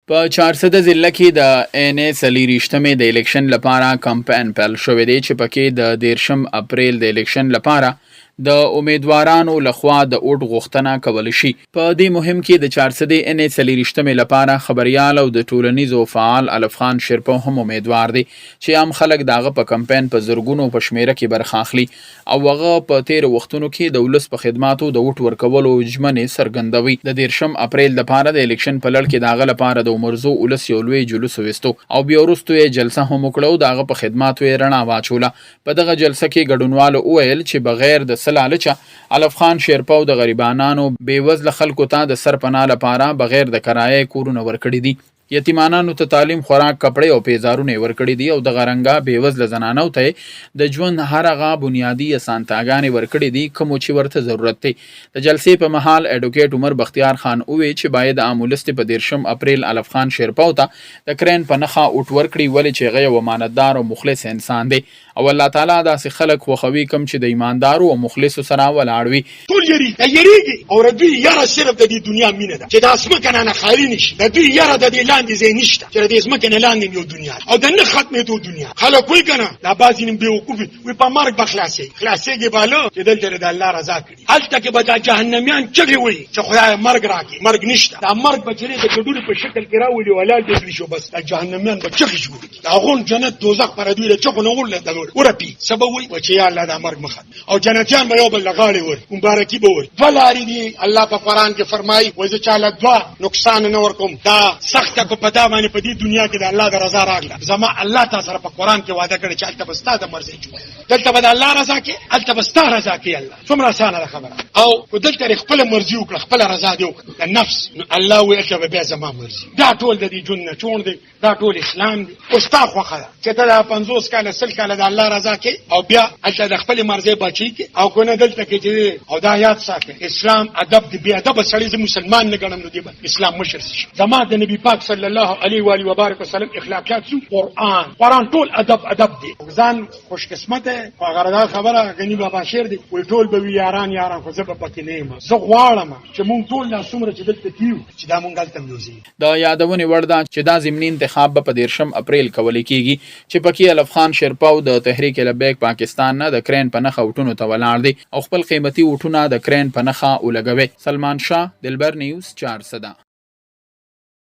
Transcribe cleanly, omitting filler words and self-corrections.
په 400 ضلع کې د ان اس لیریشتمه د الیکشن لپاره کمپاین پیل شوې دی چې پکې د 13 اپریل د الیکشن لپاره د امیدوارانو لخوا د اوټ غوښتنه کول شي. په دې مهم کې د 400 ان اس لیریشتمه لپاره خبريال او د ټولنیزو فعال الف خان شیرپو هم امیدوار دي چې عام خلک داغه په کمپاین په زرګونو په شمیره کې برخه اخلي او هغه په 13 وختونو کې د ولس په خدماتو د اوټ ورکولو ژمنې څرګندوي. د 13 اپریل لپاره د الیکشن په لړ کې داغه لپاره د عمرزو ولس یو لوی جلوس وستو او بیا وروسته یې جلسه هم وکړو. داغه په خدماتو یې رڼا واچوله. په دغه جلسه کې ګډونوالو وویل چې بغیر د لالچه الف خان شیرپو د غریبانو بیوزله خلکو ته د سرپناه لپاره بغیر د کرایې کورونه ورکړي دي. یتیمانانو ته تعلیم، خوراک، کپړې او پیزارونه ورکړي دي او د غرنګا بیوزله زنانو ته د ژوند هرغه بنیادی اسانتیاګانې ورکړي دي کوم چې ورته ضرورت دی. د جلسې په محل اډوکیټ عمر بختیار خان وویل چې باید عامولست په 13 اپریل الف خان شیرپو ته د کرین په نخا اوټ ورکړي ولې چې غي امانتدار او مخلص انسان دی او الله تعالی داسې خلک خوښوي کوم چې د ایماندارو او مخلصو سره ولاړ وي. ټول یریږي او ردوی یاره صرف د دې دنیا مینه ده چې د اسمه نه خالي نشي. ردوی یاره د دې لاندې ځای نشته چې د اسمه کنه لاندې یو دنیا او د نه ختمېدو دنیا. خلک وایي کنه دا بعضې نیم بیوقوفي وي په مرګ به خلاصېږي باله چې دلته د الله رضا کړي. هلته کې به دا جهنمیان چغې وایي چې خدای مرګ راکړي. مرګ نشته. دا مرګ به چې د ګډوډو په شکل کې راولي ولاړ دې کړي شو بس دا جهنمیان به چغې جوړ کړي. د هغون جنت دوزخ پر دوی له چغو نه ورله ورپي سبب وي چې یا الله دا مرګ مخه او جنتیان به یو بل لغاړي ور مبارکي به ور ولاري دي. الله په قران کې فرمایي وایي چې چاله دوا نقصان نه ورکوم دا سخت کو پتا باندې په دې دنیا کې د الله د رضا راغله. زما الله تعالی سره په قران کې وعده کړی چې البته بستا د مرزي جوړ دلته به الله رضا کې البته بستا رضا کې. الله څومره اسانه خبره او دلته خپل مرزي وکړه خپل رضا دی وکړه د نفس الله وایي چې به زما مرزي. دا ټول د دې جون نه چون دي دا ټول اسلام دی. او ستا خوخه چې ته 50 کاله 60 کاله د الله رضا کې او بیا البته د خپل مرزي بچی کې او کو نه دلته کې چې او دا یاد ساتي اسلام ادب دی. بیا ادب سړی مسلمان نه ګڼم نو دی اسلام مشر شي. زما د نبی پاک صلی الله علیه و آله و بارک وسلم اخلاقیات سو قران ټول ادب دی. ځان خوش قسمت او غردا خبره غنی بابا شیر دی وی ټول به یاران خو زه په پکې نه یم. زه غواړم چې مونږ ټول لا څومره چې دلته کیو چې دا مونږ دلته موزي. دا یادونه ورده چې دا ضمني انتخاب په 13 اپریل کول کیږي چې پکې الف خان شیرپو د تحریک لبیک پاکستان نه د کرین په نخ اوټونو ته ولاړ دي او خپل قیمتي اوټونه د کرین په نخ ولګوي. سلمان شاه، دلبر نیوز، 400.